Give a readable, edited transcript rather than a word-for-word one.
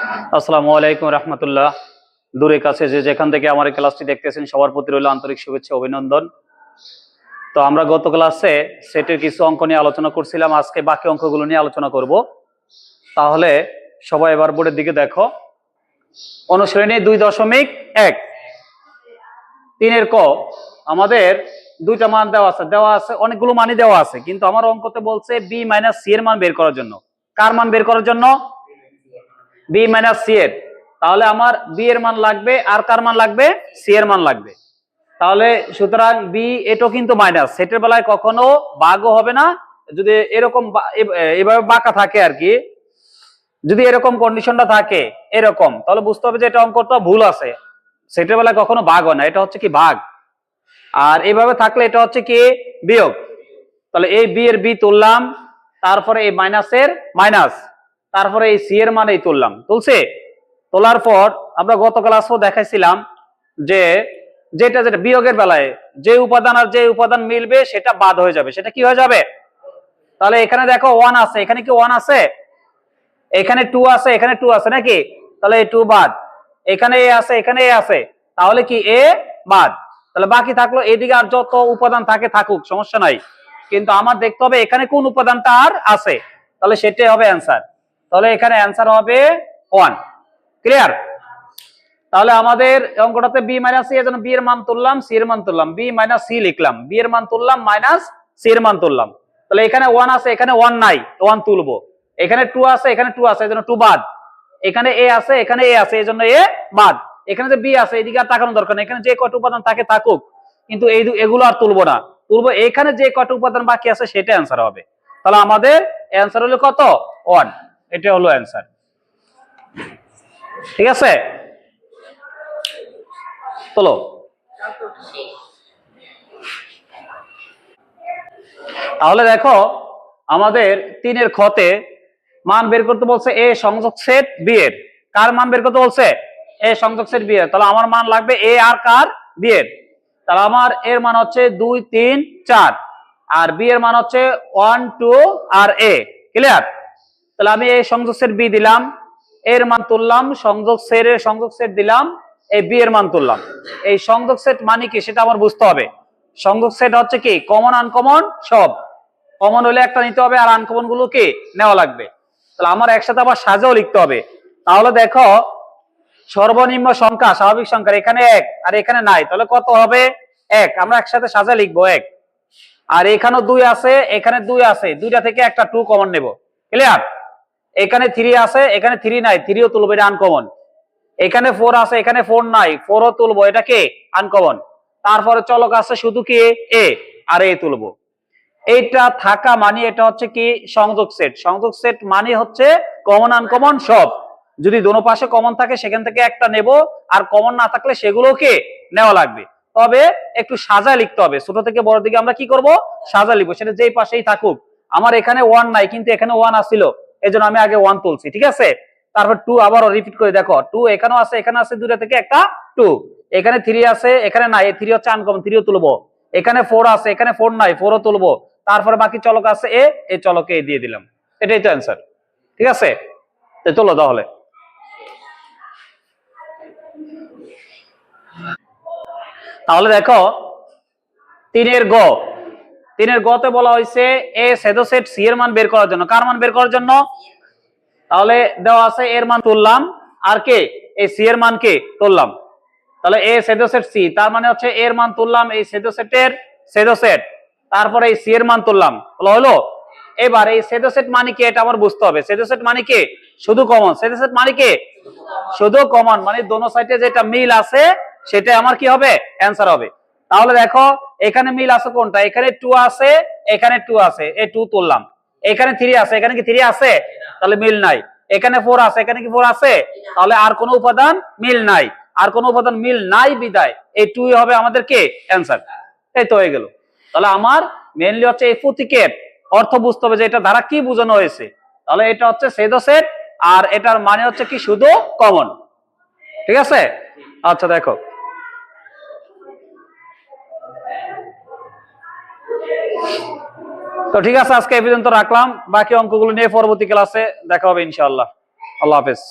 আসসালামু আলাইকুম রহমতুল্লাহ। দূরে কাছে যে যেখান থেকে আমার এই ক্লাসটি দেখতেছেন সবার প্রতি রইল আন্তরিক শুভেচ্ছা অভিনন্দন। তো আমরা গত ক্লাসে সেটের কিছু অঙ্ক নিয়ে আলোচনা করছিলাম, আজকে বাকি অঙ্কগুলো নিয়ে আলোচনা করব। তাহলে সবাই এবার বোর্ডের দিকে দেখো। অনুশীলনী 2.1 3-এর ক আমাদের দুইটা মান দেওয়া আছে অনেকগুলো মানই দেওয়া আছে, কিন্তু আমার অঙ্কতে বলছে বি মাইনাস সি এর মান বের করার জন্য। কার মান বের করার জন্য? বি মাইনাস সি এর। তাহলে আমার বি এর মান লাগবে, আর কার মান লাগবে? সি এর মান লাগবে। তাহলে সুতরাং বি এটাও কিন্তু মাইনাস, সেটের বেলায় কখনো ভাগও হবে না। যদি এরকম এভাবে বাঁকা থাকে আর কি, যদি এরকম কন্ডিশনটা থাকে এরকম, তাহলে বুঝতে হবে যে এটা অঙ্কটা ভুল আছে। সেটের বেলায় কখনো ভাগ হয় না, এটা হচ্ছে কি ভাগ। আর এইভাবে থাকলে এটা হচ্ছে কি বিয়োগ। তাহলে এই বি এর বি তুললাম, তারপরে এই মাইনাসের মাইনাস, তারপরে এই সি এর মান এই তুললাম। তুলছে, তোলার পর আমরা গত ক্লাসও দেখাইছিলাম যে যেটা বিয়োগের বেলায় যে উপাদান আর যে উপাদান মিলবে সেটা বাদ হয়ে যাবে। সেটা কি হয়ে যাবে? তাহলে এখানে দেখো 1 আছে, এখানে কি 1 আছে? এখানে 2 আছে, এখানে 2 আছে নাকি? তাহলে এই 2 বাদ। এখানে এ আছে, এখানে এ আছে, তাহলে কি এ বাদ। তাহলে বাকি থাকলো এদিকে আর যত উপাদান থাকে থাকুক, সমস্যা নাই, কিন্তু আমার দেখতে হবে এখানে কোন উপাদানটা আর আছে, তাহলে সেটাই হবে অ্যান্সার। তাহলে এখানে অ্যান্সার হবে 1। ক্লিয়ার? তাহলে আমাদের অঙ্কটাতে বি মাইনাস সি, এজন্য বি এর মান তুললাম, সি এর মান তুললাম, বি মাইনাস সি লিখলাম, বি এর মান তুললাম, মাইনাস সি এর মান তুললাম। তাহলে এখানে 1 আছে, এখানে 1 নাই, 1 তুলবো। এখানে 2 আছে, এখানে 2 আছে, এজন্য 2 বাদ। এখানে এ আছে, এখানে এ আছে, এজন্য এ বাদ। এখানে যে বি আছে এদিকে আর তাকানোর দরকার নেই, এখানে যে কয়টা উপাদান থাকে থাকুক, কিন্তু এগুলো আর তুলবো না। তুলবো এখানে যে কয়টা উপাদান বাকি আছে সেটা অ্যান্সার হবে। তাহলে আমাদের অ্যান্সার হলো কত? 1। এটা হলো অ্যান্সার। ঠিক আছে, চলো। তাহলে দেখো আমাদের 3-এর খতে মান বের করতে বলছে এ সংযোগ সেট বি এর। কার মান বের করতে বলছে? এ সংযোগ সেট বি এর। তাহলে আমার মান লাগবে এ আর কার? বি এর। তাহলে আমার এর মান হচ্ছে 2 3 4, আর বি এর মান হচ্ছে 1 2 আর এ। ক্লিয়ার? তাহলে আমি এই সংযোগ সেট বি দিলাম, এর মান তুললাম, সংযোগ সেট দিলাম, এই বি এর মান তুললাম। এই সংযোগ সেট মানে কি সেটা আমার বুঝতে হবে। সংযোগ সেট হচ্ছে কি কমন আনকমন সব। কমন হলে একটা নিতে হবে, আর আনকমন গুলো কি নেওয়া লাগবে। তাহলে আমার একসাথে আবার সাজাও লিখতে হবে। তাহলে দেখো সর্বনিম্ন সংখ্যা স্বাভাবিক সংখ্যা এখানে 1 আর এখানে নাই, তাহলে কত হবে? 1। আমরা একসাথে সাজা লিখবো 1। আর এখানেও 2 আছে, এখানে 2 আছে, দুইটা থেকে একটা 2 কমন নেব। ক্লিয়ার? এখানে 3 আছে, এখানে 3 নাই, 3ও তুলবো, এটা আনকমন। এখানে 4 আছে, এখানে 4 নাই, 4ও তুলবো, এটা কি আনকমন। তারপরে চলক আছে শুধু কি এ, আর এ তুলবো। এইটা থাকা মানে এটা হচ্ছে কি সংযোগ সেট। সংযোগ সেট মানে হচ্ছে কমন আনকমন সব। যদি দোনো পাশে কমন থাকে সেখান থেকে একটা নেব, আর কমন না থাকলে সেগুলো কি নেওয়া লাগবে। তবে একটু সাজায় লিখতে হবে, ছোট থেকে বড় দিকে আমরা কি করব? সাজা লিখবো, সেটা যেই পাশেই থাকুক। আমার এখানে 1 নাই, কিন্তু এখানে 1 আসছিল, এজন্য আমি আগে 1 তুলছি। ঠিক আছে? তারপর 2 আবারও রিপিট করে দেখো, 2 এখানেও আছে, এখানে আছে, দুটো থেকে একটা 2। এখানে 3 আছে, এখানে নাই, 3 হচ্ছে আনকমন, 3ও তুলবো। এখানে 4 আছে, এখানে 4 নাই, 4ও তুলবো। তারপরে বাকি চলক আছে এ, এই চলকে এ দিয়ে দিলাম। এটাই তো অ্যান্সার। ঠিক আছে, চলো তাহলে। তাহলে দেখো 3-এর গ, 3-এর গতে বলা হয়েছে এ সেট সি এর মান বের করার জন্য। কার মান বের করার জন্য? তাহলে দেওয়া আছে এর মান তুললাম, আর কে এই সি এর মান কে তুললাম। তাহলে এ সেট সি, তার মানে হচ্ছে এর মান তুললাম, এই সেট, তারপরে এই সি এর মান তুললাম, হলো। এবার এই সেট মানে কি এটা আমার বুঝতে হবে। সেট মানে কি শুধু কমন। সেট মানে কি শুধু কমন, মানে দোনো সাইডে যেটা মিল আছে সেটাই আমার কি হবে? অ্যান্সার হবে। তাহলে দেখো এখানে মিল আছে কোনটা? এখানে 2 আছে, এখানে 2 আছে, এই 2 তুললাম। এখানে 3 আছে, এখানে কি 3 আছে? তাহলে মিল নাই। এখানে 4 আছে, এখানে কি 4 আছে? তাহলে আর কোনো উপাদান মিল নাই। আর কোনো উপাদান মিল নাই বিদায় এই 2 হবে আমাদের কি অ্যান্সার। এই তো হয়ে গেল। তাহলে আমার মেইনলি হচ্ছে এই প্রতীকের অর্থ বুঝতে হবে যে এটা দ্বারা কি বোঝানো হয়েছে। তাহলে এটা হচ্ছে সেট, আর এটার মানে হচ্ছে কি শুধু কমন। ঠিক আছে? আচ্ছা দেখো, তো ঠিক আছে, আজকে এই পর্যন্ত রাখলাম। বাকি অঙ্কগুলো নিয়ে পরবর্তী ক্লাসে দেখা হবে ইনশাআল্লাহ। আল্লাহ হাফেজ।